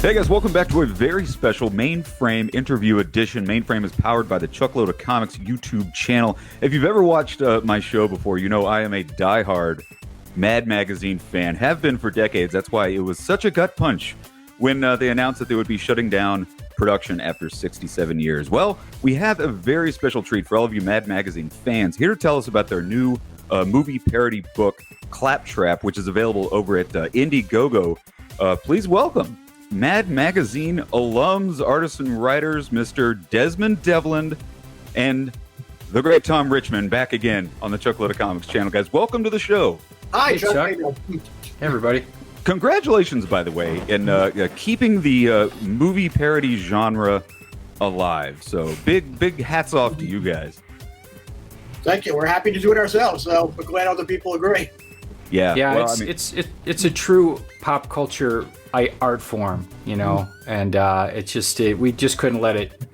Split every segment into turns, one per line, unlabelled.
Hey guys, welcome back to a very special Mainframe interview edition. Mainframe is powered by the Chuckload of Comics YouTube channel. If you've ever watched my show before, you know I am a diehard Mad Magazine fan. Have been for decades. That's why it was such a gut punch when they announced that they would be shutting down production after 67 years. Well, we have a very special treat for all of you Mad Magazine fans here to tell us about their new movie parody book, Claptrap, which is available over at Indiegogo. Please welcome Mad Magazine alums, artists, and writers, Mr. Desmond Devlin and the great Tom Richmond, back again on the Chuckload of Comics channel. Guys, welcome to the show.
Hi,
Hey,
Chuck.
Hey, everybody.
Congratulations, by the way, in keeping the movie parody genre alive. So big hats off to you guys.
Thank you. We're happy to do it ourselves, so we're glad other people agree.
Yeah,
Yeah,
well,
it's a true pop culture art form, you know, and we just couldn't let it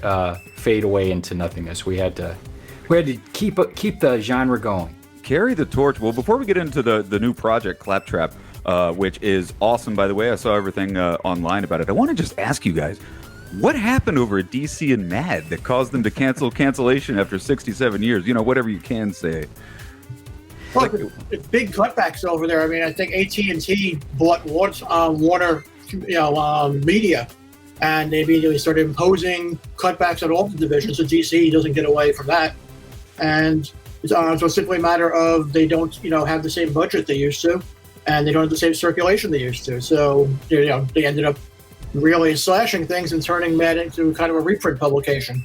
fade away into nothingness. We had to keep the genre going.
carry the torch. Well, before we get into the new project, Claptrap, which is awesome, by the way, I saw everything online about it. I want to just ask you guys, what happened over at DC and Mad that caused them to cancellation after 67 years? You know, whatever you can say.
Look, it's big cutbacks over there. I mean, I think AT&T bought Warner, Media, and they immediately started imposing cutbacks on all the divisions. So DC doesn't get away from that, and so it's simply a matter of they don't, have the same budget they used to, and they don't have the same circulation they used to. So they ended up really slashing things and turning Mad into kind of a reprint publication.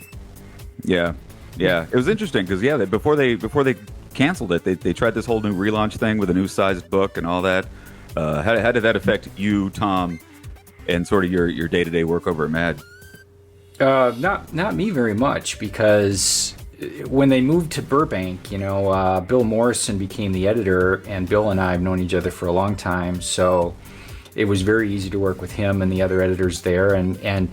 Yeah. It was interesting because before they canceled it, they tried this whole new relaunch thing with a new sized book and all that. How did that affect you, Tom, and sort of your day-to-day work over at Mad?
Not me very much, because when they moved to Burbank, Bill Morrison became the editor, and Bill and I have known each other for a long time, so it was very easy to work with him and the other editors there, and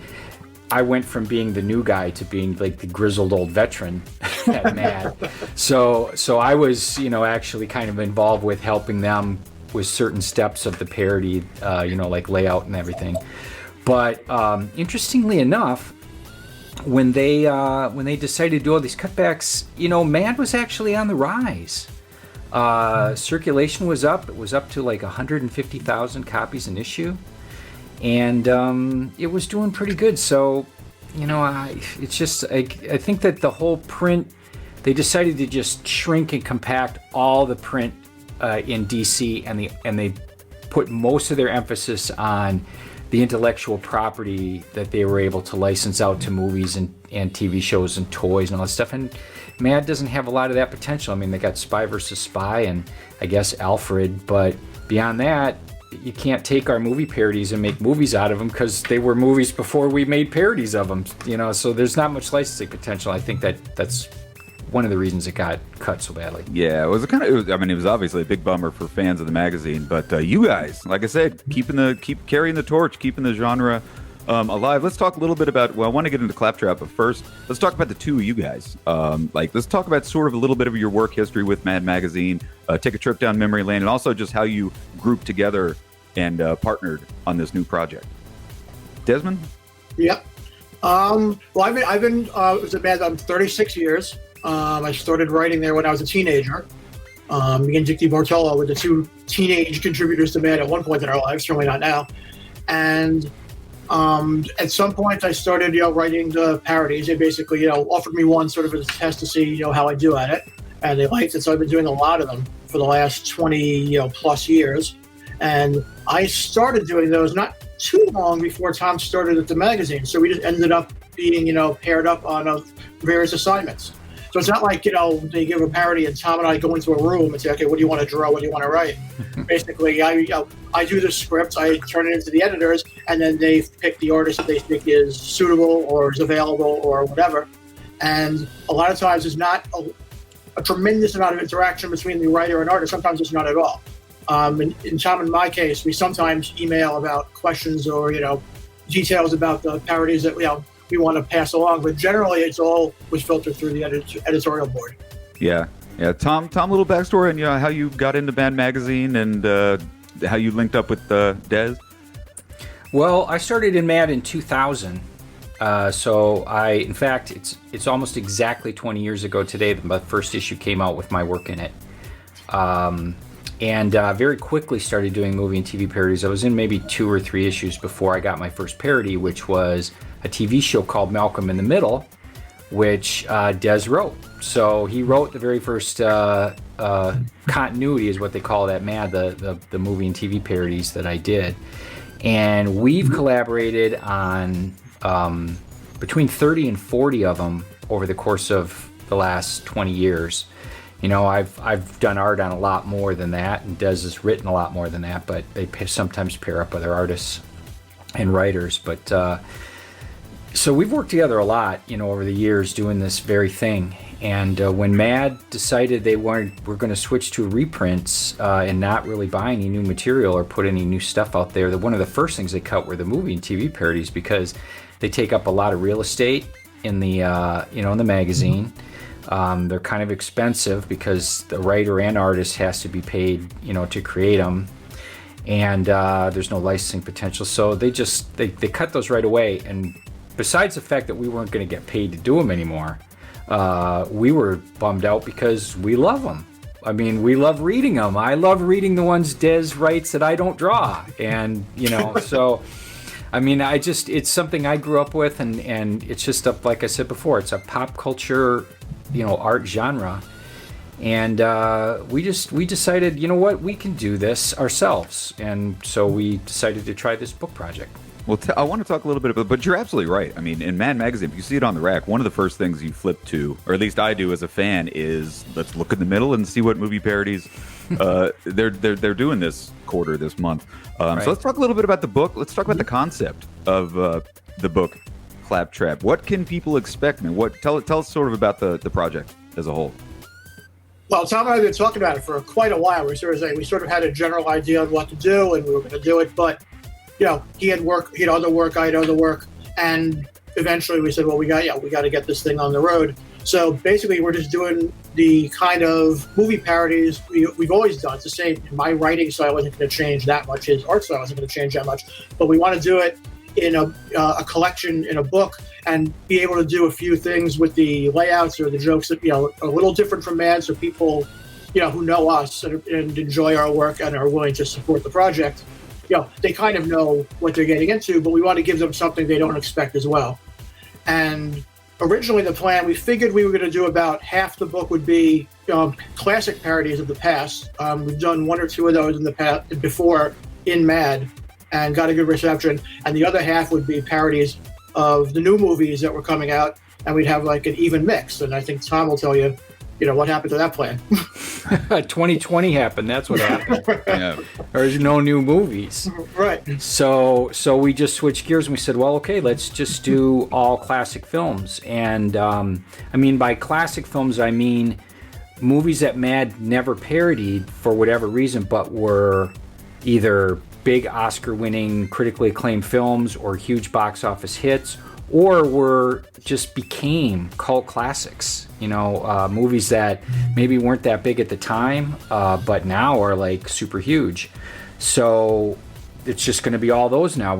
I went from being the new guy to being like the grizzled old veteran at Mad. So I was, actually kind of involved with helping them with certain steps of the parody, like layout and everything. But interestingly enough, when they decided to do all these cutbacks, Mad was actually on the rise. Circulation was up. It was up to like 150,000 copies an issue. And it was doing pretty good. So, I think that the whole print, they decided to just shrink and compact all the print in DC, and they put most of their emphasis on the intellectual property that they were able to license out to movies and TV shows and toys and all that stuff. And Mad doesn't have a lot of that potential. I mean, they got Spy vs. Spy and I guess Alfred, but beyond that, you can't take our movie parodies and make movies out of them because they were movies before we made parodies of them, so there's not much licensing potential. I think that's one of the reasons it got cut so badly.
Yeah, it was obviously a big bummer for fans of the magazine, but you guys, like I said, keep carrying the torch, keeping the genre alive. Let's talk a little bit about, I want to get into Claptrap, but first, let's talk about the two of you guys. Let's talk about sort of a little bit of your work history with Mad Magazine, take a trip down memory lane, and also just how you grouped together and partnered on this new project. Desmond?
Yep. Well, I've been with Mad. I'm 36 years. I started writing there when I was a teenager. Me and Dickie Bartolo were the two teenage contributors to Mad at one point in our lives, certainly not now. And at some point, I started, writing the parodies. They basically, offered me one sort of as a test to see, how I do at it, and they liked it. So I've been doing a lot of them for the last 20, plus years. And I started doing those not too long before Tom started at the magazine. So we just ended up being, paired up on various assignments. So it's not like, they give a parody and Tom and I go into a room and say, okay, what do you want to draw? What do you want to write? Basically, I do the script, I turn it into the editors, and then they pick the artist that they think is suitable or is available or whatever. And a lot of times there's not a tremendous amount of interaction between the writer and artist. Sometimes it's not at all. In Tom and my case, we sometimes email about questions or, details about the parodies that, we want to pass along, but generally it's all was filtered through the editorial board.
Yeah. Tom, a little backstory on how you got into Mad Magazine and how you linked up with Des.
Well, I started in Mad in 2000. In fact, it's almost exactly 20 years ago today that my first issue came out with my work in it. And very quickly started doing movie and TV parodies. I was in maybe 2 or 3 issues before I got my first parody, which was a TV show called Malcolm in the Middle, which Des wrote. So he wrote the very first continuity, is what they call it at Mad, the movie and TV parodies that I did. And we've collaborated on between 30 and 40 of them over the course of the last 20 years. You know, I've done art on a lot more than that, and Des has written a lot more than that, but they sometimes pair up other artists and writers. But so we've worked together a lot, you know, over the years doing this very thing. And when Mad decided they were going to switch to reprints and not really buy any new material or put any new stuff out there, one of the first things they cut were the movie and TV parodies, because they take up a lot of real estate in the in the magazine. They're kind of expensive because the writer and artist has to be paid, you know, to create them, and there's no licensing potential. So they cut those right away. And besides the fact that we weren't going to get paid to do them anymore, we were bummed out because we love them. I mean, we love reading them. I love reading the ones Des writes that I don't draw, and you know, so. I mean, it's something I grew up with, and it's just like I said before, it's a pop culture, you know, art genre. And we decided, you know what, we can do this ourselves. And so we decided to try this book project.
Well, I want to talk a little bit about, but you're absolutely right. I mean, in Mad Magazine, if you see it on the rack, one of the first things you flip to, or at least I do as a fan, is let's look in the middle and see what movie parodies they're doing this month.
Right.
So let's talk a little bit about the book. Let's talk about the concept of the book, Claptrap. What can people expect, man? Tell us sort of about the project as a whole.
Well, Tom and I have been talking about it for quite a while. We sort of had a general idea on what to do, and we were going to do it, but you know, he had other work, I had other work, and eventually we said, well, we got to get this thing on the road. So basically, we're just doing the kind of movie parodies we've always done. It's the same. My writing style wasn't going to change that much. His art style wasn't going to change that much. But we want to do it in a collection, in a book, and be able to do a few things with the layouts or the jokes that, you know, are a little different from Mad, so people, you know, who know us and enjoy our work and are willing to support the project, you know, they kind of know what they're getting into, but we want to give them something they don't expect as well. And originally the plan, we figured we were going to do about half the book would be classic parodies of the past. We've done 1 or 2 of those in the past before in Mad and got a good reception. And the other half would be parodies of the new movies that were coming out, and we'd have like an even mix. And I think Tom will tell you, you know, what happened to that plan.
2020 happened. That's what happened.
Yeah.
There's no new movies.
Right.
So we just switched gears and we said, well, okay, let's just do all classic films. And I mean, by classic films, I mean movies that Mad never parodied for whatever reason, but were either big Oscar-winning, critically acclaimed films or huge box office hits, or just became cult classics. You know, movies that maybe weren't that big at the time, but now are like super huge. So it's just going to be all those now.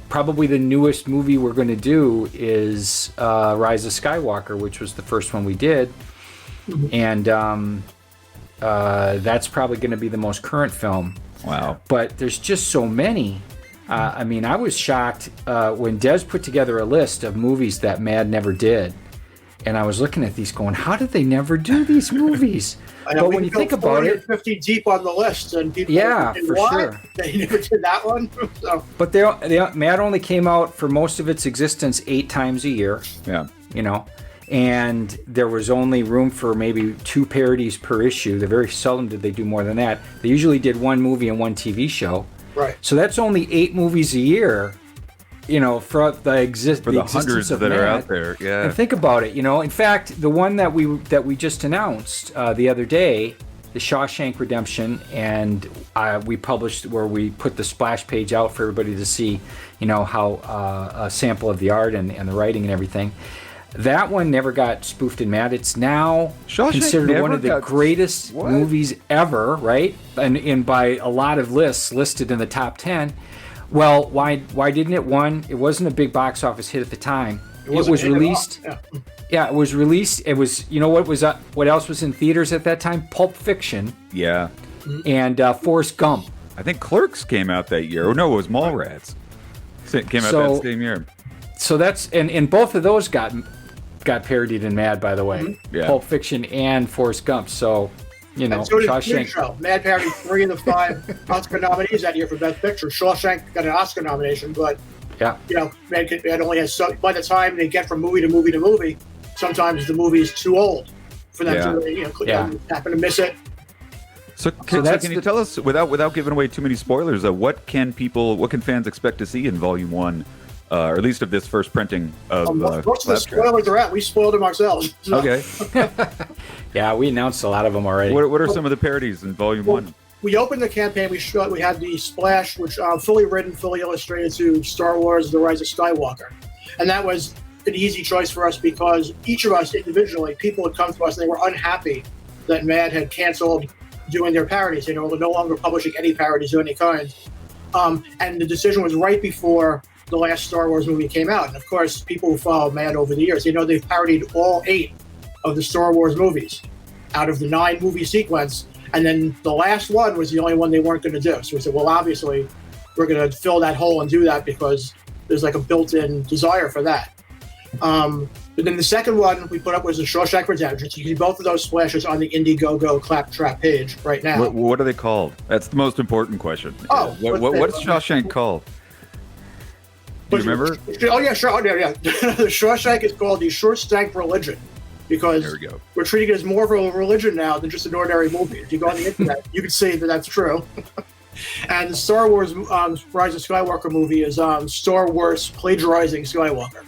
Probably the newest movie we're going to do is Rise of Skywalker, which was the first one we did, and that's probably going to be the most current film.
Wow!
But there's just so many. I mean, I was shocked when Des put together a list of movies that Mad never did. And I was looking at these going, how did they never do these movies?
I know,
but when you think about it,
50 deep on the list, and people
for sure.
They never did that one. So.
But Mad only came out for most of its existence 8 times a year.
Yeah.
You know, and there was only room for maybe 2 parodies per issue. They very seldom did they do more than that. They usually did 1 movie and 1 TV show.
Right.
So that's only 8 movies a year, you know, for the
hundreds that are out there. Yeah.
And think about it, you know. In fact, the one that we just announced the other day, The Shawshank Redemption, and we published where we put the splash page out for everybody to see, you know, how a sample of the art and the writing and everything. That one never got spoofed in Mad. It's now considered one of the greatest movies ever, right? And by a lot of lists listed in the top 10. Well, why didn't it? One, it wasn't a big box office hit at the time. It was
hit at all.
released. Yeah, it was released. It was, you know what else was in theaters at that time? Pulp Fiction
Yeah.
and Forrest Gump.
I think Clerks came out that year. Oh, no, it was Mallrats. It came out that same year.
So that's, and both of those got parodied in Mad, by the way.
Yeah.
Pulp Fiction and Forrest Gump. So, you know,
And so did
Shawshank.
Show. Mad parodied 3 of the 5 Oscar nominees that year for Best Picture. Shawshank got an Oscar nomination, but
Yeah.
you know, Mad only has so. By the time they get from movie to movie to movie, sometimes the movie is too old for them to really, happen to miss it.
So can you tell us, without giving away too many spoilers, what can fans expect to see in Volume 1, or at least of this first printing of
Most of the spoilers are out. We spoiled them ourselves. So.
Okay.
Yeah, we announced a lot of them already.
What are some of the parodies in Volume 1?
We opened the campaign. We had the splash, which fully written, fully illustrated to Star Wars: The Rise of Skywalker, and that was an easy choice for us because each of us individually, people would come to us and they were unhappy that Mad had canceled doing their parodies. They were no longer publishing any parodies of any kind, and the decision was right before the last Star Wars movie came out. And of course, people who follow Mad over the years, they've parodied all 8 of the Star Wars movies out of the 9 movie sequence. And then the last one was the only one they weren't going to do. So we said, well, obviously, we're going to fill that hole and do that because there's like a built-in desire for that. But then the second one we put up was the Shawshank Redemption. So you can see both of those splashes on the Indiegogo Claptrap page right now.
What are they called? That's the most important question.
Oh,
what's Shawshank called? Do you remember?
Oh, yeah, sure. Oh, yeah. The Shawshank is called the Shawshank Religion. Because
there we go.
We're treating it as more of a religion now than just an ordinary movie. If you go on the internet, you can see that that's true. And the Star Wars Rise of Skywalker movie is Star Wars plagiarizing Skywalker.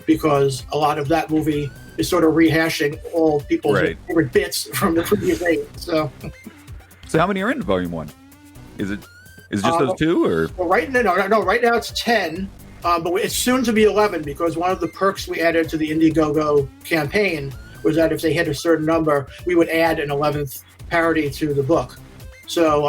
Because a lot of that movie is sort of rehashing all people's favorite bits from the previous 8. So
how many are in Volume 1? Is it just those 2? Or?
Well, right now it's 10. But it's soon to be 11 because one of the perks we added to the Indiegogo campaign was that if they hit a certain number, we would add an 11th parody to the book. So,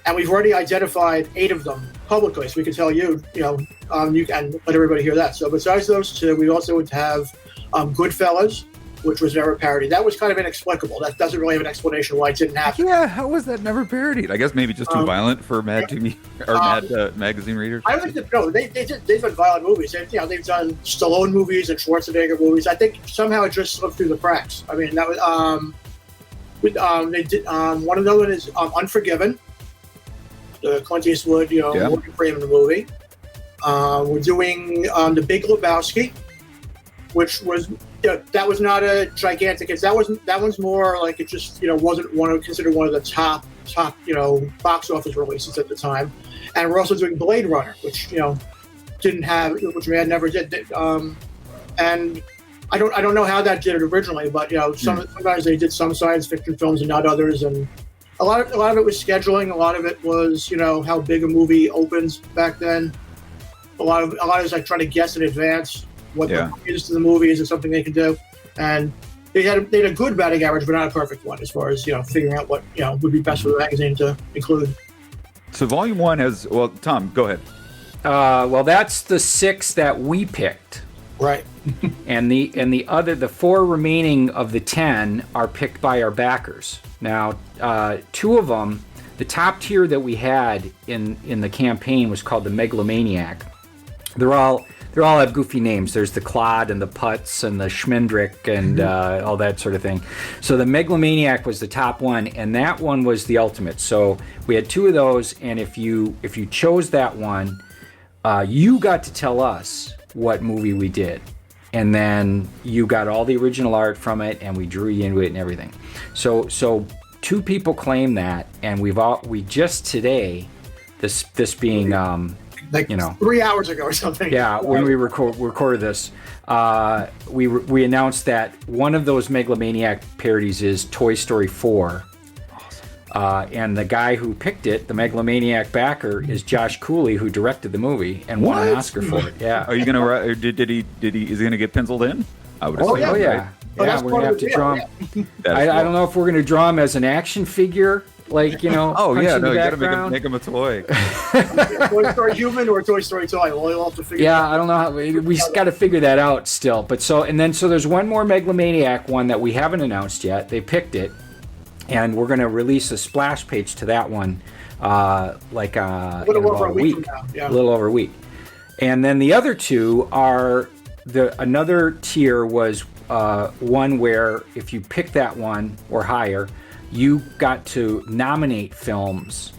and we've already identified 8 of them publicly, so we can tell you can let everybody hear that. So besides those 2, we also would have Goodfellas, which was never parodied. That was kind of inexplicable. That doesn't really have an explanation why it didn't happen.
Yeah, how was that never parodied? I guess maybe just too violent for Mad magazine readers.
I don't think they've done violent movies. They've done Stallone movies and Schwarzenegger movies. I think somehow it just slipped through the cracks. I mean, that was they did one of them is Unforgiven, the Clint Eastwood, Morgan Freeman movie. We're doing The Big Lebowski, which was. That was not a gigantic. That one's more like it just wasn't considered one of the top box office releases at the time. And we're also doing Blade Runner, which which Mad never did. And I don't know how that did it originally, but sometimes they did some science fiction films and not others. And a lot of it was scheduling. A lot of it was how big a movie opens back then. A lot of it is like trying to guess in advance what the is to the movie. Is it something they can do? And they had a good batting average, but not a perfect one as far as figuring out what would be best for the magazine to include.
So Volume 1 has Tom, go ahead.
Well, that's the 6 that we picked,
right?
and the 4 remaining of the 10 are picked by our backers. Now, 2 of them, the top tier that we had in the campaign was called the Megalomaniac. They all have goofy names. There's the Clod and the Putz and the Schmendrick and all that sort of thing. So the Megalomaniac was the top one, and that one was the ultimate. So we had 2 of those, and if you chose that one, you got to tell us what movie we did. And then you got all the original art from it, and we drew you into it and everything. So 2 people claim that, and we just today, this being
3 hours ago or something.
Yeah, when we recorded this, we announced that one of those Megalomaniac parodies is Toy Story 4. Awesome. And the guy who picked it, the Megalomaniac backer, is Josh Cooley, who directed the movie and won an Oscar for it. Yeah.
Are you gonna? Is he gonna get penciled in? I would assume.
Oh yeah.
Right?
Yeah, we're gonna have to draw him. I don't know if we're gonna draw him as an action figure Like,
Oh
punch
yeah,
in
no,
the
you got to
background.
make him a toy.
Toy Story human or Toy Story toy? Well, you'll have to figure.
Yeah, I don't know how we got to figure that out still. But so there's one more Megalomaniac one that we haven't announced yet. They picked it, and we're going to release a splash page to that one, like
a little over a week from now. Yeah.
a little over a week. And then the other two are another tier was one where if you pick that one or higher, you got to nominate films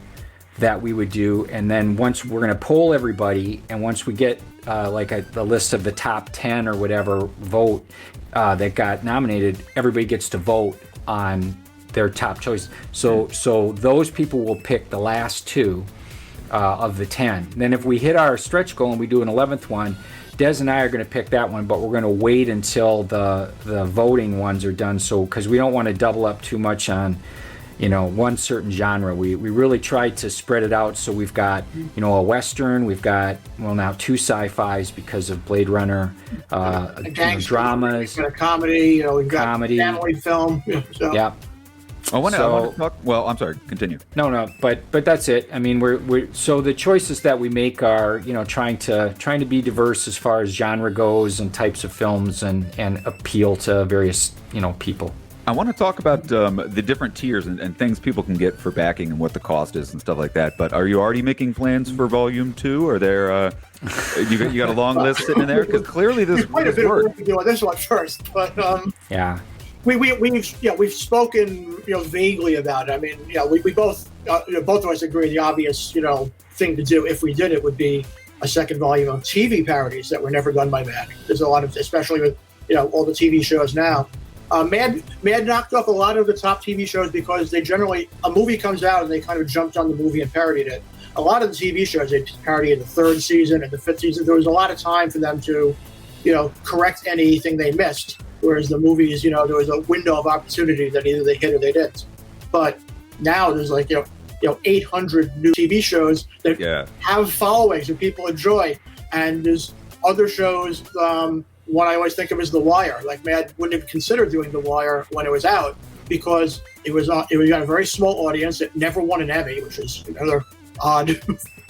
that we would do, and then once we're going to poll everybody, and once we get the list of the top 10 or whatever vote that got nominated, everybody gets to vote on their top choice. So those people will pick the last two of the 10. Then if we hit our stretch goal and we do an 11th one, Des and I are going to pick that one, but we're going to wait until the voting ones are done, so because we don't want to double up too much on one certain genre. We really tried to spread it out, so we've got a Western, we've got now 2 sci-fis because of Blade Runner, dramas,
we've got a comedy, we've got
comedy,
family film.
Yeah.
I want to talk. Well, I'm sorry. Continue.
No, but that's it. I mean, we're so the choices that we make are trying to be diverse as far as genre goes and types of films and appeal to various people.
I want to talk about the different tiers and things people can get for backing and what the cost is and stuff like that. But are you already making plans for Volume 2? Are there you got a long list sitting in there? Because clearly this
quite a bit of
work.
work to do on this one first, but
Yeah.
We've spoken vaguely about it. I mean, we both both of us agree the obvious thing to do if we did it would be a second volume of TV parodies that were never done by Mad. There's a lot of, especially with all the TV shows now. Mad knocked off a lot of the top TV shows because they generally, a movie comes out and they kind of jumped on the movie and parodied it. A lot of the TV shows they parodied the 3rd season and the 5th season. There was a lot of time for them to correct anything they missed. Whereas the movies, there was a window of opportunity that either they hit or they didn't. But now there's 800 new TV shows that have followings that people enjoy, and there's other shows. One I always think of is The Wire. Like Mad wouldn't have considered doing The Wire when it was out because it was got a very small audience. It never won an Emmy, which is another odd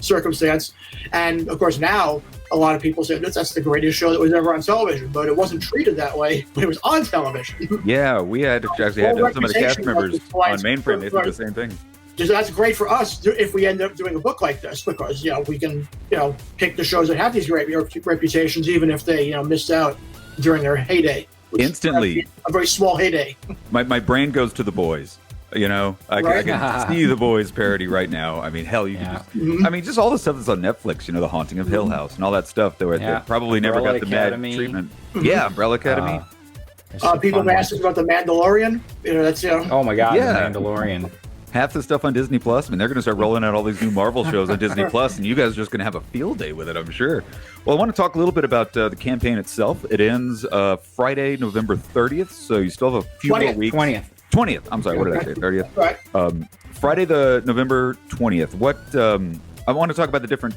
circumstance. And of course now a lot of people say that's the greatest show that was ever on television, but it wasn't treated that way when it was on television.
Yeah, we had actually had some of the cast members on Mainframe. They said the same thing.
So that's great for us if we end up doing a book like this, because we can pick the shows that have these great reputations, even if they missed out during their heyday.
Instantly,
a very small heyday.
My brain goes to The Boys. I can see The Boys parody right now. I mean, hell, you can just. I mean, just all the stuff that's on Netflix. The Haunting of Hill House and all that stuff that probably never
Umbrella
got the
Academy.
Mad treatment. Yeah, Umbrella Academy.
People ask us about The Mandalorian. That's
Oh my God,
Yeah.
The Mandalorian.
Half the stuff on Disney Plus. I mean, they're going to start rolling out all these new Marvel shows on Disney Plus, and you guys are just going to have a field day with it, I'm sure. Well, I want to talk a little bit about the campaign itself. It ends Friday, November 30th, so you still have a few more weeks. 20th. I'm sorry, what did I say? 30th?
Right.
Friday, the November 20th. What I want to talk about the different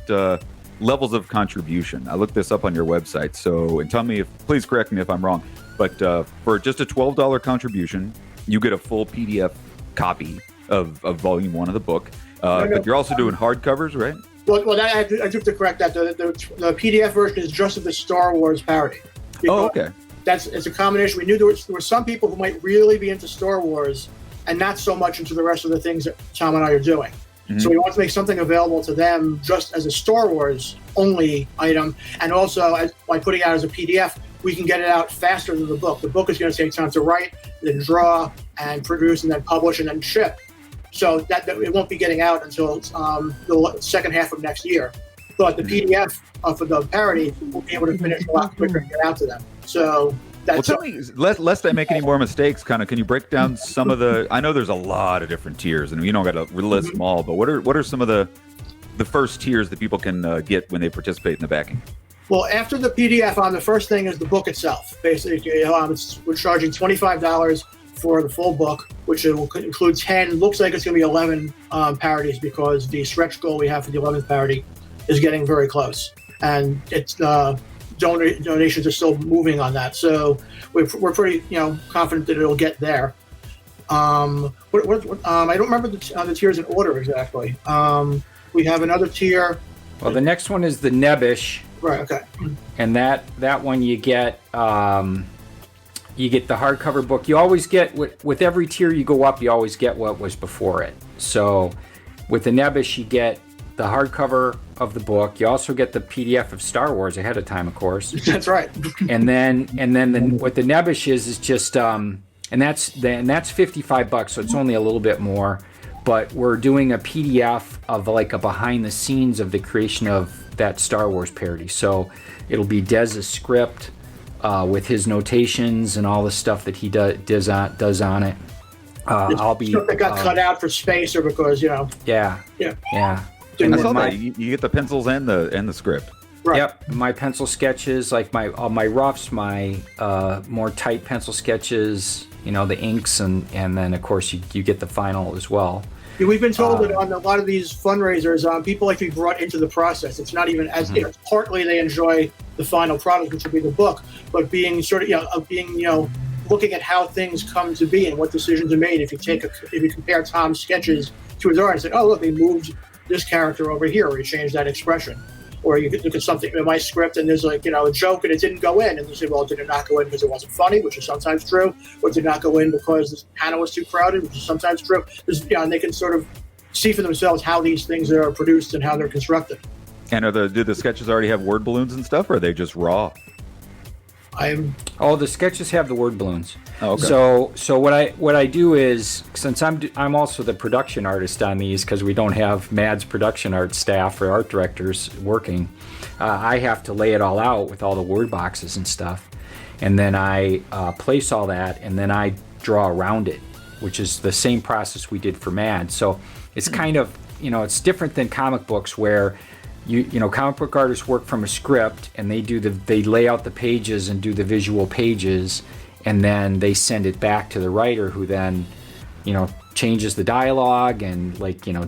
levels of contribution. I looked this up on your website, and tell me please correct me if I'm wrong. But for just a $12 contribution, you get a full PDF copy of Volume 1 of the book. But you're also doing hardcovers, right?
Well, I do have to correct that. The PDF version is just of the Star Wars parody.
Oh, okay.
It's a combination. We knew there were some people who might really be into Star Wars and not so much into the rest of the things that Tom and I are doing. Mm-hmm. So we want to make something available to them just as a Star Wars only item. And also, by putting it out as a PDF, we can get it out faster than the book. The book is going to take time to write, then draw, and produce, and then publish, and then ship. So that it won't be getting out until the second half of next year. But the PDF for the parody will be able to finish a lot quicker and get out to them. So that's
tell me, lest I make any more mistakes, can you break down some of the? I know there's a lot of different tiers, and you don't got to list them all. But what are some of the first tiers that people can get when they participate in the backing?
Well, after the PDF, the first thing is the book itself. Basically, we're charging $25 for the full book, which will include 10. Looks like it's going to be 11 parodies because the stretch goal we have for the 11th parody is getting very close, and it's donations are still moving on that. So we're pretty confident that it'll get there. What I don't remember the tiers in order exactly. We have another tier.
Well, the next one is the Nebbish.
Right. Okay.
And that one you get the hardcover book. You always get with every tier you go up, you always get what was before it. So with the Nebbish, you get the hardcover of the book. You also get the PDF of Star Wars ahead of time, of course.
That's right.
and then what the Nebbish is just and that's $55, so it's only a little bit more. But we're doing a PDF of like a behind the scenes of the creation of that Star Wars parody. So it'll be Dez's script with his notations and all the stuff that he does on it. I'll be
stuff that got cut out for space or because
Yeah.
And I saw that you get the pencils and the script.
Right.
Yep, my pencil sketches, like my roughs, my more tight pencil sketches, the inks, and then of course you get the final as well.
Yeah, we've been told that on a lot of these fundraisers, people like to be brought into the process. It's not even as partly they enjoy the final product, which will be the book, but being looking at how things come to be and what decisions are made. If you compare Tom's sketches to his art and say, oh look, they moved this character over here, or he changed that expression. Or you could look at something in my script and there's a joke and it didn't go in, and you say, well, did it not go in because it wasn't funny, which is sometimes true, or did it not go in because this panel was too crowded, which is sometimes true. And they can sort of see for themselves how these things are produced and how they're constructed.
And do the sketches already have word balloons and stuff, or are they just raw?
The sketches have the word balloons.
Oh, okay.
So what I do is, since I'm also the production artist on these, because we don't have Mad's production art staff or art directors working, I have to lay it all out with all the word boxes and stuff, and then I place all that, and then I draw around it, which is the same process we did for Mad. So it's kind of it's different than comic books where comic book artists work from a script and they lay out the pages and do the visual pages, and then they send it back to the writer, who then changes the dialogue and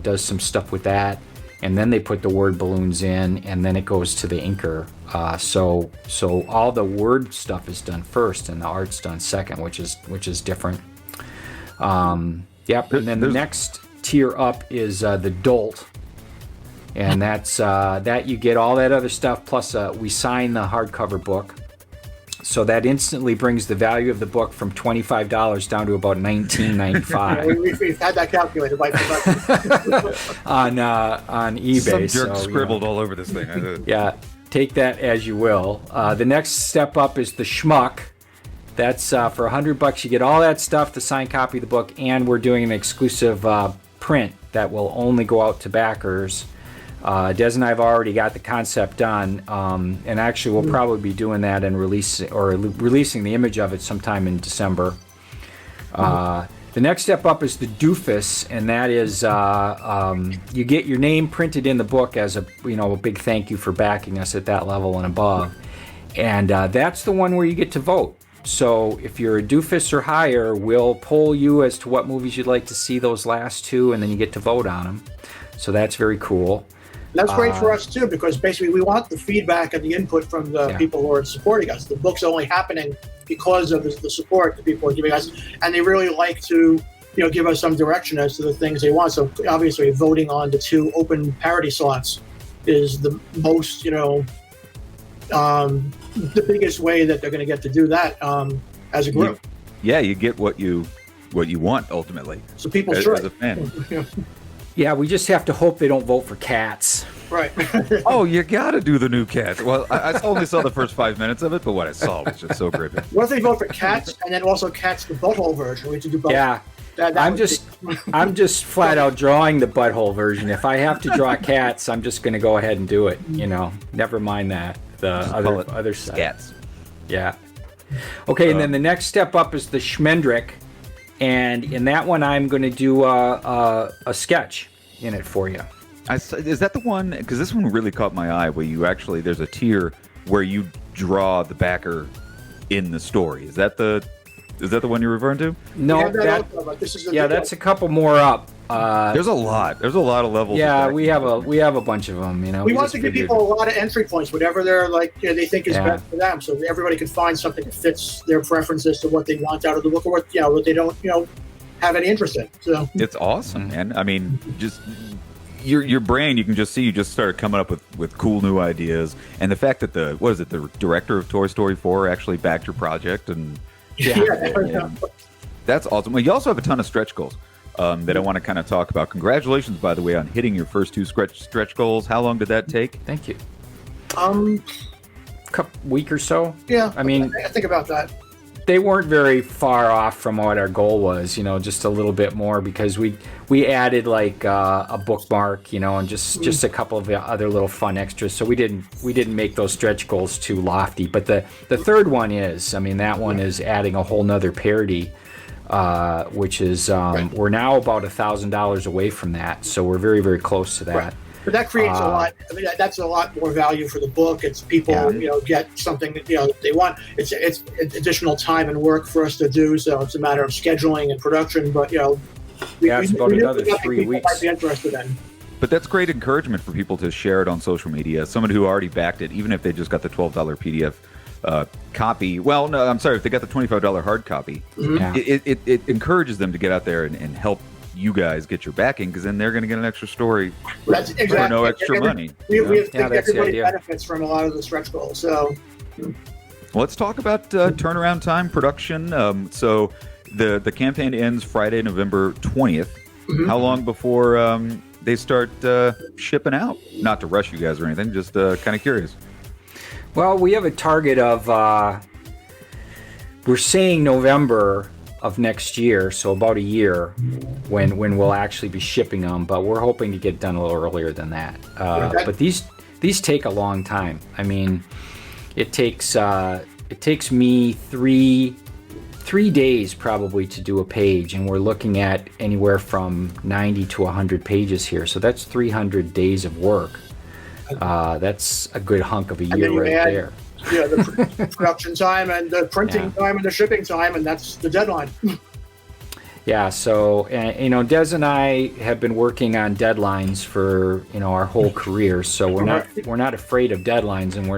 does some stuff with that, and then they put the word balloons in, and then it goes to the inker. So all the word stuff is done first and the art's done second, which is different. And then the next tier up is the Dolt. And that's that you get all that other stuff, plus we sign the hardcover book. So that instantly brings the value of the book from $25 down to about $19.95.
We've had that calculated by
on eBay.
Some jerk scribbled all over this thing.
Yeah, take that as you will. The next step up is the Schmuck. That's for $100. You get all that stuff, the signed copy of the book, and we're doing an exclusive print that will only go out to backers. Des and I have already got the concept done, and actually we'll probably be doing that and releasing the image of it sometime in December. The next step up is the Doofus, and that is you get your name printed in the book as a big thank you for backing us at that level and above, and that's the one where you get to vote. So if you're a Doofus or higher, we'll poll you as to what movies you'd like to see those last two, and then you get to vote on them. So that's very cool.
That's great for us too, because basically we want the feedback and the input from the people who are supporting us. The book's only happening because of the support that people are giving us, and they really like to give us some direction as to the things they want. So obviously voting on the 2 open parody slots is the most the biggest way that they're going to get to do that as a group.
You get what you want ultimately.
So people
as a fan.
Yeah, we just have to hope they don't vote for Cats.
Right.
Oh, you got to do the new Cats. Well, I only saw the first 5 minutes of it, but what I saw was just so creepy.
What if they vote for Cats and then also Cats the butthole version? We have to do both.
Yeah. I'm just flat out drawing the butthole version. If I have to draw Cats, I'm just going to go ahead and do it. Never mind that. The other side.
Cats.
Yeah. Okay, and then the next step up is the Schmendrick. And in that one, I'm going to do a sketch in it for you.
Is that the one? Because this one really caught my eye. Where there's a tier where you draw the backer in the story. Is that the one you're referring to?
No, that's a couple more up.
There's a lot. There's a lot of levels.
Yeah, we have a bunch of them.
We want to give people a lot of entry points, whatever they're they think is best for them, so everybody can find something that fits their preferences to what they want out of the book, or what they don't have any interest in. So
it's awesome, man. I mean, just your brain, you can just see you just started coming up with cool new ideas, and the fact that the director of Toy Story 4 actually backed your project, and that's awesome. Well, you also have a ton of stretch goals that I want to kind of talk about. Congratulations, by the way, on hitting your first 2 stretch goals. How long did that take?
Thank you.
Couple
week or so.
Yeah,
I mean,
I think about that.
They weren't very far off from what our goal was, just a little bit more, because we added like a bookmark, and just a couple of other little fun extras. So we didn't make those stretch goals too lofty. But the third one is, that one is adding a whole nother parody, which is we're now about $1,000 away from that. So we're very, very close to that.
Right. But that creates a lot. That's a lot more value for the book. It's people, get something that they want. It's additional time and work for us to do. So it's a matter of scheduling and production. But
it's about another 3 weeks.
Might be interested in.
But that's great encouragement for people to share it on social media. Someone who already backed it, even if they just got the $12 PDF copy. Well, no, I'm sorry, if they got the $25 hard copy, it encourages them to get out there and help you guys get your backing, because then they're going to get an extra story for no extra money.
We think everybody benefits from a lot of the stretch goals. So
let's talk about turnaround time, production. So the campaign ends Friday, November 20th. How long before they start shipping out? Not to rush you guys or anything, just kind of curious.
Well, we have a target of we're saying November of next year, so about a year when we'll actually be shipping them, but we're hoping to get done a little earlier than that. But these take a long time. It takes me three days probably to do a page, and we're looking at anywhere from 90 to 100 pages here, so that's 300 days of work. That's a good hunk of a year right there.
The production time and the printing time and the shipping time, and that's the deadline.
Yeah, so Des and I have been working on deadlines for our whole career, so we're not afraid of deadlines, and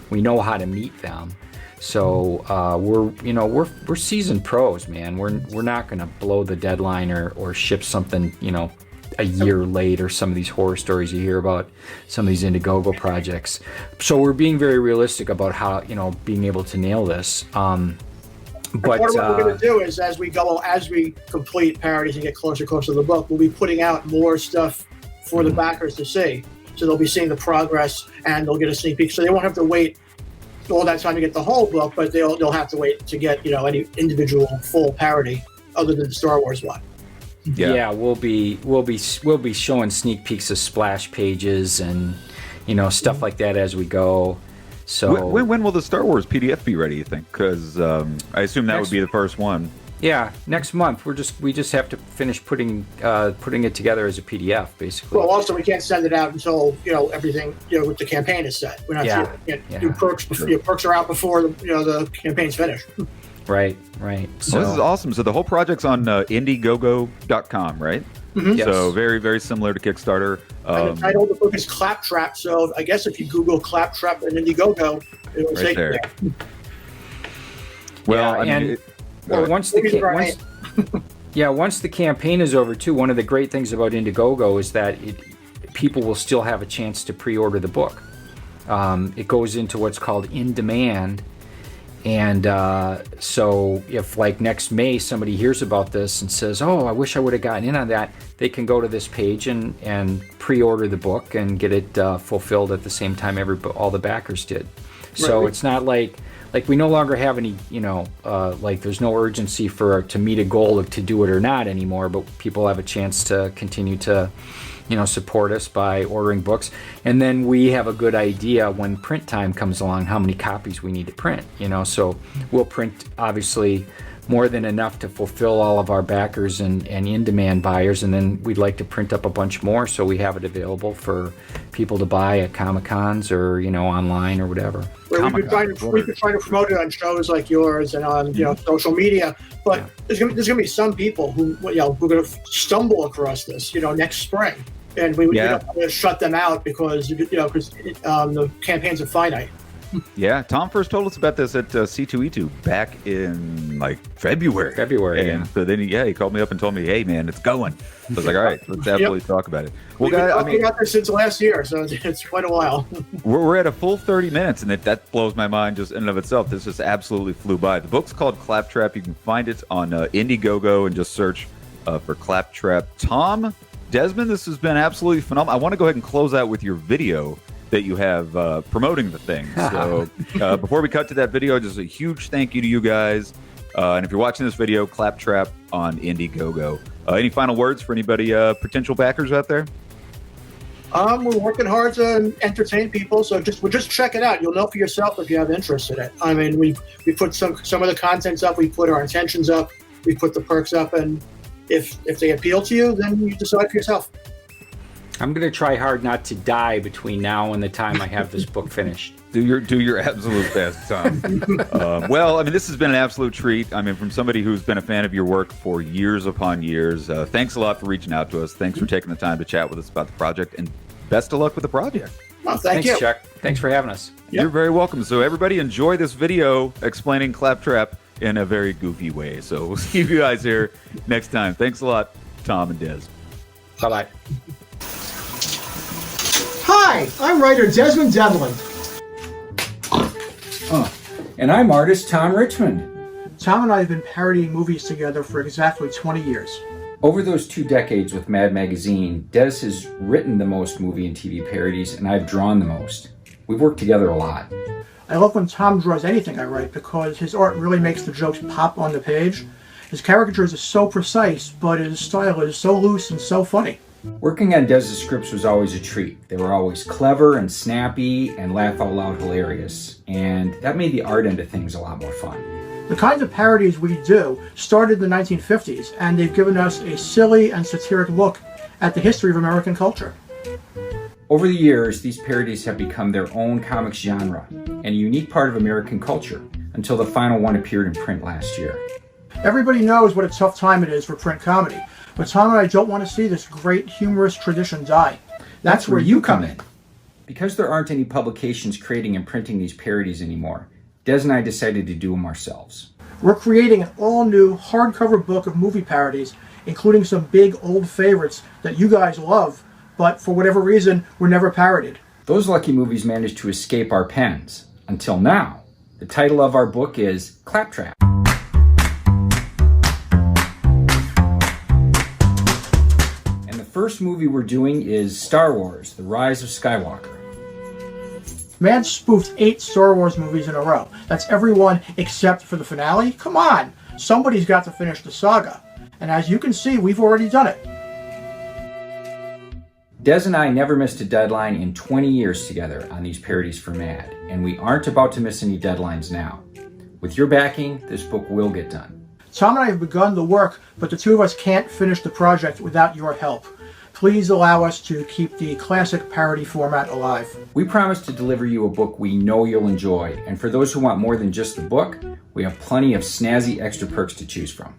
we know how to meet them. So we're seasoned pros, man. We're not going to blow the deadline or ship something a year late, or some of these horror stories you hear about some of these Indiegogo projects. So we're being very realistic about how being able to nail this. But
what we're going to do is, as we complete parodies and get closer to the book, we'll be putting out more stuff for the backers to see. So they'll be seeing the progress, and they'll get a sneak peek. So they won't have to wait all that time to get the whole book, but they'll have to wait to get any individual full parody other than the Star Wars one.
Yeah, we'll be showing sneak peeks of splash pages and stuff like that as we go. So
when will the Star Wars PDF be ready, you think? Because I assume that would be the first one.
Yeah, next month. We just have to finish putting it together as a PDF, basically.
Well, also we can't send it out until everything with the campaign is set. We're not do perks before perks are out before the campaign's finished.
Right. So
this is awesome. So the whole project's on Indiegogo.com, right?
Mm-hmm.
Yes.
So very, very similar to Kickstarter.
And the title of the book is Claptrap. So I guess if you Google Claptrap and Indiegogo, it will take you there.
Well,
once the campaign is over too, one of the great things about Indiegogo is that people will still have a chance to pre-order the book. It goes into what's called in demand. And so if like next May somebody hears about this and says, oh, I wish I would have gotten in on that, they can go to this page and pre-order the book and get it fulfilled at the same time all the backers did. So It's not like we no longer have any, there's no urgency to meet a goal to do it or not anymore, but people have a chance to continue to support us by ordering books. And then we have a good idea when print time comes along how many copies we need to print, so we'll print obviously more than enough to fulfill all of our backers and in-demand buyers, and then we'd like to print up a bunch more so we have it available for people to buy at Comic-Cons or online or whatever.
We've been trying to promote it on shows like yours and on social media, but there's gonna be some people who who are gonna stumble across this next spring, and we don't want to shut them out because the campaigns are finite.
Yeah, Tom first told us about this at C2E2 back in like February.
February,
and
yeah.
so then he called me up and told me, "Hey, man, it's going." I was like, "All right, let's absolutely talk about it." Well,
We've been
guys, I
talking
mean,
about this since last year, so it's quite a while.
we're at a full 30 minutes, and that blows my mind just in and of itself. This just absolutely flew by. The book's called Claptrap. You can find it on Indiegogo and just search for Claptrap. Tom Desmond, this has been absolutely phenomenal. I want to go ahead and close out with your video that you have promoting the thing. So before we cut to that video, just a huge thank you to you guys. And if you're watching this video, Claptrap on Indiegogo. Any final words for anybody, potential backers out there?
We're working hard to entertain people, so just check it out. You'll know for yourself if you have interest in it. I mean, we put some of the contents up, we put our intentions up, we put the perks up, and if they appeal to you, then you decide for yourself.
I'm going to try hard not to die between now and the time I have this book finished.
Do your absolute best, Tom. Well, I mean, this has been an absolute treat. I mean, from somebody who's been a fan of your work for years upon years. Thanks a lot for reaching out to us. Thanks for taking the time to chat with us about the project, and best of luck with the project.
Well,
Thanks,
you.
Chuck. Thanks for having us.
Yep.
You're very welcome. So everybody enjoy this video explaining Claptrap in a very goofy way. So we'll see you guys here next time. Thanks a lot, Tom and Des.
Bye-bye.
Hi, I'm writer Desmond Devlin.
And I'm artist Tom Richmond.
Tom and I have been parodying movies together for exactly 20 years.
Over those 2 decades with Mad Magazine, Des has written the most movie and TV parodies, and I've drawn the most. We've worked together a lot.
I love when Tom draws anything I write because his art really makes the jokes pop on the page. His caricatures are so precise, but his style is so loose and so funny.
Working on Des's scripts was always a treat. They were always clever and snappy and laugh-out-loud hilarious, and that made the art end of things a lot more fun.
The kinds of parodies we do started in the 1950s, and they've given us a silly and satiric look at the history of American culture.
Over the years, these parodies have become their own comics genre and a unique part of American culture until the final one appeared in print last year.
Everybody knows what a tough time it is for print comedy, but Tom and I don't want to see this great humorous tradition die. That's where you come in.
Because there aren't any publications creating and printing these parodies anymore, Des and I decided to do them ourselves.
We're creating an all-new hardcover book of movie parodies, including some big old favorites that you guys love, but for whatever reason, were never parodied.
Those lucky movies managed to escape our pens. Until now. The title of our book is Claptrap. And the first movie we're doing is Star Wars: The Rise of Skywalker.
Man spoofed 8 Star Wars movies in a row. That's every one except for the finale? Come on! Somebody's got to finish the saga. And as you can see, we've already done it.
Des and I never missed a deadline in 20 years together on these parodies for Mad, and we aren't about to miss any deadlines now. With your backing, this book will get done.
Tom and I have begun the work, but the two of us can't finish the project without your help. Please allow us to keep the classic parody format alive.
We promise to deliver you a book we know you'll enjoy, and for those who want more than just the book, we have plenty of snazzy extra perks to choose from.